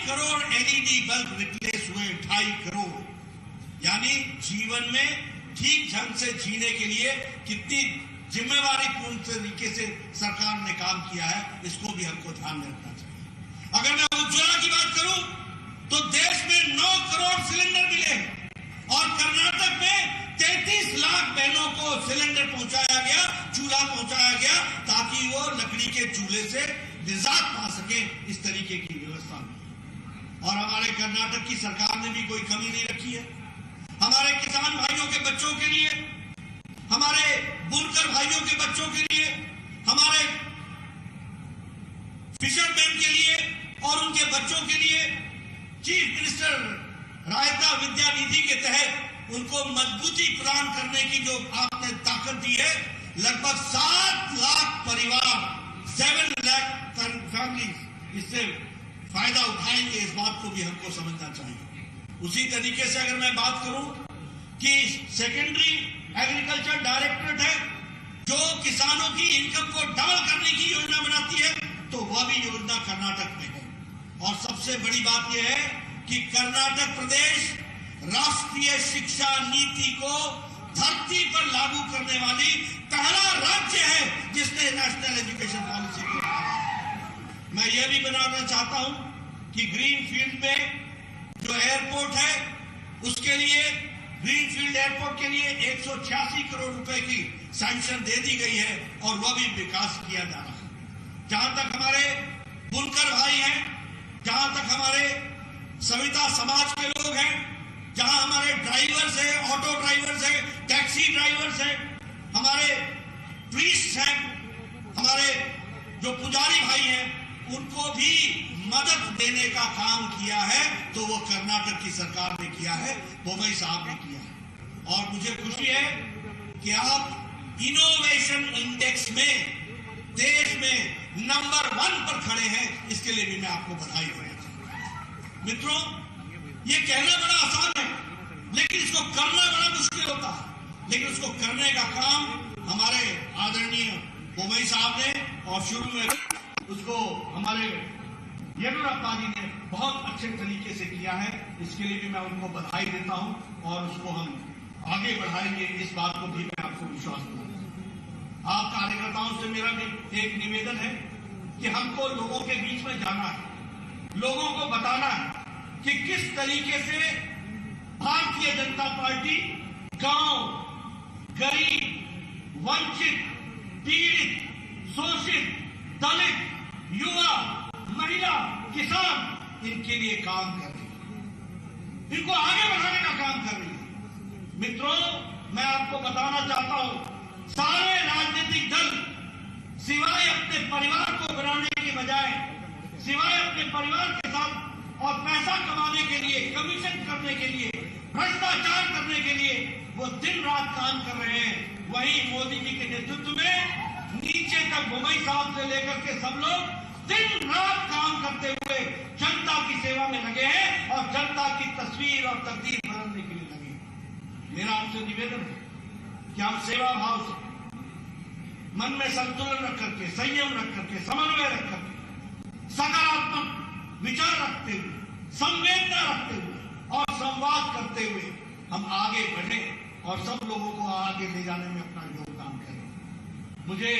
Crore LED bulb replace हुए, 2.5 करोड़। यानी जीवन में ठीक ढंग से जीने के लिए कितनी जिम्मेवारीपूर्ण तरीके से सरकार ने काम किया है, इसको भी हमको ध्यान में रखना चाहिए। अगर मैं उज्ज्वला की बात करूं तो देश में 9 करोड़ सिलेंडर मिले और कर्नाटक में 33 लाख बहनों को सिलेंडर पहुंचाया गया, चूल्हा पहुंचाया गया, ताकि वो लकड़ी के चूल्हे से निजात पा सके। इस तरीके की व्यवस्था में और हमारे कर्नाटक की सरकार ने भी कोई कमी नहीं रखी है। हमारे किसान भाइयों के बच्चों के लिए, हमारे बुनकर भाइयों के बच्चों के लिए, हमारे फिशरमैन के लिए और उनके बच्चों के लिए चीफ मिनिस्टर रायता विद्या निधि के तहत उनको मजबूती प्रदान करने की जो आपने ताकत दी है, लगभग 7 लाख परिवार, 7 लाख फैमिली इससे फायदा उठाएंगे। इस बात को भी हमको समझना चाहिए। उसी तरीके से अगर मैं बात करूं कि सेकेंडरी एग्रीकल्चर डायरेक्टरेट है जो किसानों की इनकम को डबल करने की योजना बनाती है, तो वह भी योजना कर्नाटक में है। और सबसे बड़ी बात यह है कि कर्नाटक प्रदेश राष्ट्रीय शिक्षा नीति को धरती पर लागू करने वाली पहला राज्य है जिसने नेशनल एजुकेशन पॉलिसी को अपनाया। मैं यह भी बनाना चाहता हूं कि ग्रीन फील्ड में जो एयरपोर्ट है उसके लिए, ग्रीनफील्ड एयरपोर्ट के लिए 186 करोड़ रुपए की सैंक्शन दे दी गई है और वह भी विकास किया जा रहा है। जहां तक हमारे बुनकर भाई हैं, जहां तक हमारे सविता समाज के लोग हैं, जहां हमारे ड्राइवर्स हैं, ऑटो ड्राइवर्स हैं, टैक्सी ड्राइवर्स हैं, हमारे प्रीस्ट हैं, हमारे जो पुजारी भाई हैं, उनको भी मदद देने का काम किया है, तो वो कर्नाटक की सरकार ने किया है, बोम्मई साहब ने किया है। और मुझे खुशी है कि आप इनोवेशन इंडेक्स में देश में नंबर 1 पर खड़े हैं। इसके लिए भी मैं आपको बधाई देना चाहता हूं। मित्रों, ये कहना बड़ा आसान है, लेकिन इसको करना बड़ा मुश्किल होता है। लेकिन उसको करने का काम हमारे आदरणीय बोम्मई साहब ने, और शुरू में उसको हमारे येदियुरप्पा जी ने बहुत अच्छे तरीके से किया है। इसके लिए भी मैं उनको बधाई देता हूं और उसको हम आगे बढ़ाएंगे, इस बात को भी मैं आपको विश्वास दूंगा। आप कार्यकर्ताओं से मेरा भी एक निवेदन है कि हमको लोगों के बीच में जाना है, लोगों को बताना है कि किस तरीके से भारतीय जनता पार्टी गांव, गरीब, वंचित, पीड़ित, शोषित, दलित, युवा, महिला, किसान, इनके लिए काम कर रही है, इनको आगे बढ़ाने का काम कर रही है। मित्रों, मैं आपको बताना चाहता हूं, सारे राजनीतिक दल सिवाय अपने परिवार को बनाने के बजाय, सिवाय अपने परिवार के साथ और पैसा कमाने के लिए, कमीशन करने के लिए, भ्रष्टाचार करने के लिए वो दिन रात काम कर रहे हैं। वहीं मोदी जी के नेतृत्व में नीचे तक बोम्मई साहब से लेकर के सब लोग दिन रात काम करते हुए जनता की सेवा में लगे हैं और जनता की तस्वीर और तकदीर बदलने के लिए लगे हैं। मेरा आपसे निवेदन है कि आप सेवा भाव से, मन में संतुलन रख करके, संयम रख करके, समन्वय रख करके, सकारात्मक विचार रखते हुए, संवेदना रखते हुए और संवाद करते हुए हम आगे बढ़े और सब लोगों को आगे ले जाने में अपना योगदान करें। मुझे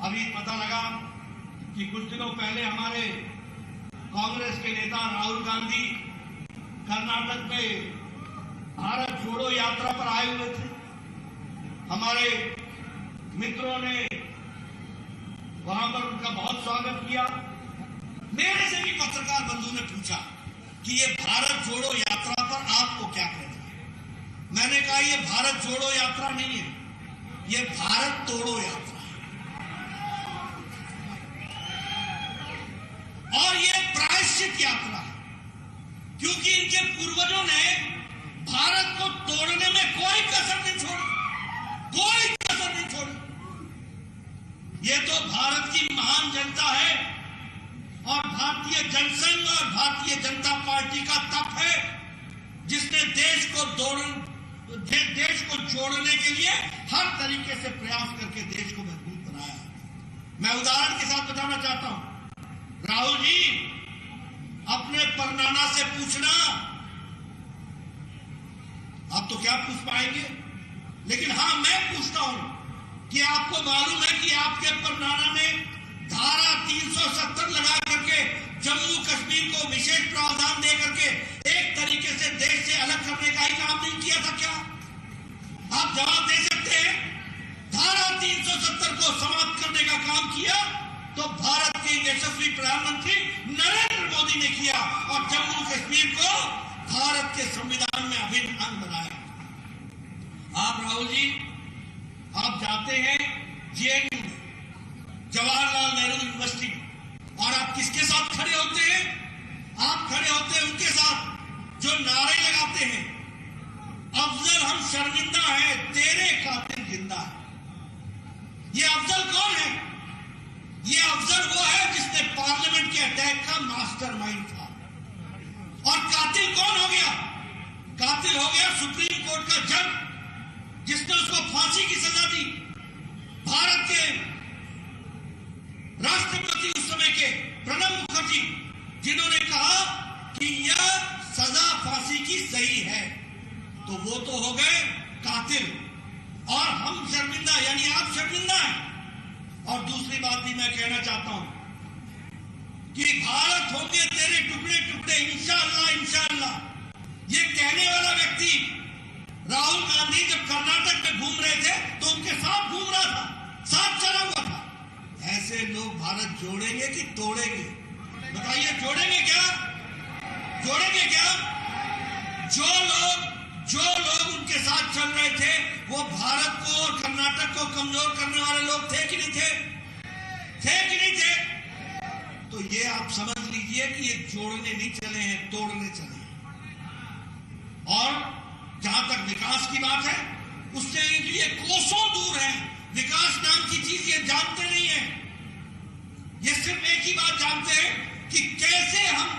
अभी पता लगा कि कुछ दिनों पहले हमारे कांग्रेस के नेता राहुल गांधी कर्नाटक में भारत जोड़ो यात्रा पर आए हुए थे। हमारे मित्रों ने वहां पर उनका बहुत स्वागत किया। मेरे से भी पत्रकार बंधु ने पूछा कि ये भारत जोड़ो यात्रा पर आपको क्या कहना है। मैंने कहा ये भारत जोड़ो यात्रा नहीं है, ये भारत तोड़ो यात्रा है। और ये प्रायश्चित यात्रा है, क्योंकि इनके पूर्वजों ने भारत को तोड़ने में कोई कसर नहीं छोड़ी, कोई कसर नहीं छोड़ी। ये तो भारत की महान जनता है और भारतीय जनसंघ और भारतीय जनता पार्टी का तप है, जिसने देश को जोड़ने के लिए हर तरीके से प्रयास करके देश को मजबूत बनाया। मैं उदाहरण के साथ बताना चाहता हूं, राहुल जी अपने पूछना, आप तो क्या पूछ पाएंगे, लेकिन हां मैं पूछता हूं कि आपको मालूम है कि आपके परनाना ने धारा 370 लगा करके जम्मू कश्मीर को विशेष प्रावधान दे करके एक तरीके से देश से अलग करने का ही काम नहीं किया था क्या? आप जवाब दे सकते हैं? धारा 370 को समाप्त करने का काम किया तो भारत के यशस्वी प्रधानमंत्री नरेंद्र मोदी ने किया और जम्मू कश्मीर को भारत के संविधान में अभिन्न अंग बनाया। आप राहुल जी, आप जाते हैं जेएनयू जवाहरलाल नेहरू यूनिवर्सिटी और आप किसके साथ खड़े होते हैं? आप खड़े होते हैं उनके साथ जो नारे लगाते हैं, अफजल हम शर्मिंदा हैं, तेरे कातिल जिंदा है। ये अफजल कौन है? ये अफजल वो है जिसने पार्लियामेंट के अटैक का मास्टरमाइंड था। और कातिल कौन हो गया? कातिल हो गया सुप्रीम कोर्ट का जज जिसने उसको फांसी की सजा दी। भारत के राष्ट्रपति उस समय के प्रणब मुखर्जी, जिन्होंने कहा कि यह सजा फांसी की सही है, तो वो तो हो गए कातिल और हम शर्मिंदा, यानी आप शर्मिंदा हैं। और दूसरी बात भी मैं कहना चाहता हूं कि भारत होंगे तेरे टुकड़े टुकड़े इंशाअल्लाह इंशाअल्लाह, ये कहने वाला व्यक्ति राहुल गांधी जब कर्नाटक में घूम रहे थे तो उनके साथ घूम रहा था, साथ चला हुआ था। ऐसे लोग भारत जोड़ेंगे कि तोड़ेंगे? बताइए, जोड़ेंगे क्या? जोड़ेंगे क्या? जो लोग उनके साथ चल रहे थे वो भारत को और कर्नाटक को कमजोर करने वाले लोग थे कि नहीं थे? थे कि नहीं थे? तो ये आप समझ लीजिए कि ये जोड़ने नहीं चले हैं, तोड़ने चले हैं। और जहां तक विकास की बात है, उससे इनके लिए कोसों दूर है। विकास नाम की चीज ये जानते नहीं है। ये सिर्फ एक ही बात जानते हैं कि कैसे हम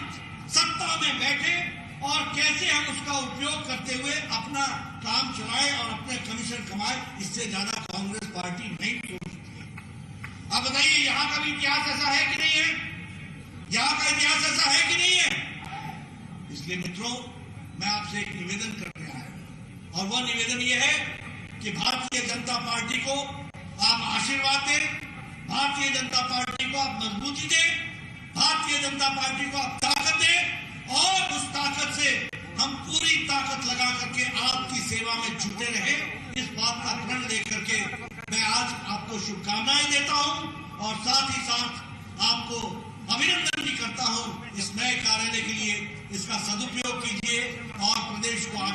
सत्ता में बैठे और कैसे हम उसका उपयोग करते हुए अपना काम चलाए और अपने कमीशन कमाए। इससे ज्यादा कांग्रेस पार्टी नहीं सोचती है। अब बताइए, यहां का भी इतिहास ऐसा है कि नहीं है? यहां का इतिहास ऐसा है कि नहीं है? इसलिए मित्रों, मैं आपसे एक निवेदन कर रहा हूं और वह निवेदन यह है कि भारतीय जनता पार्टी को आप आशीर्वाद दें, भारतीय जनता पार्टी को आप मजबूती दें, भारतीय जनता पार्टी को आप ताकत दें और उस ताकत से हम पूरी ताकत लगा करके आपकी सेवा में जुटे रहे। इस बात का प्रण लेकर के मैं आज आपको शुभकामनाएं देता हूं और साथ ही साथ आपको अभिनंदन भी करता हूं इस नए कार्यालय के लिए। इसका सदुपयोग कीजिए और प्रदेश को आगे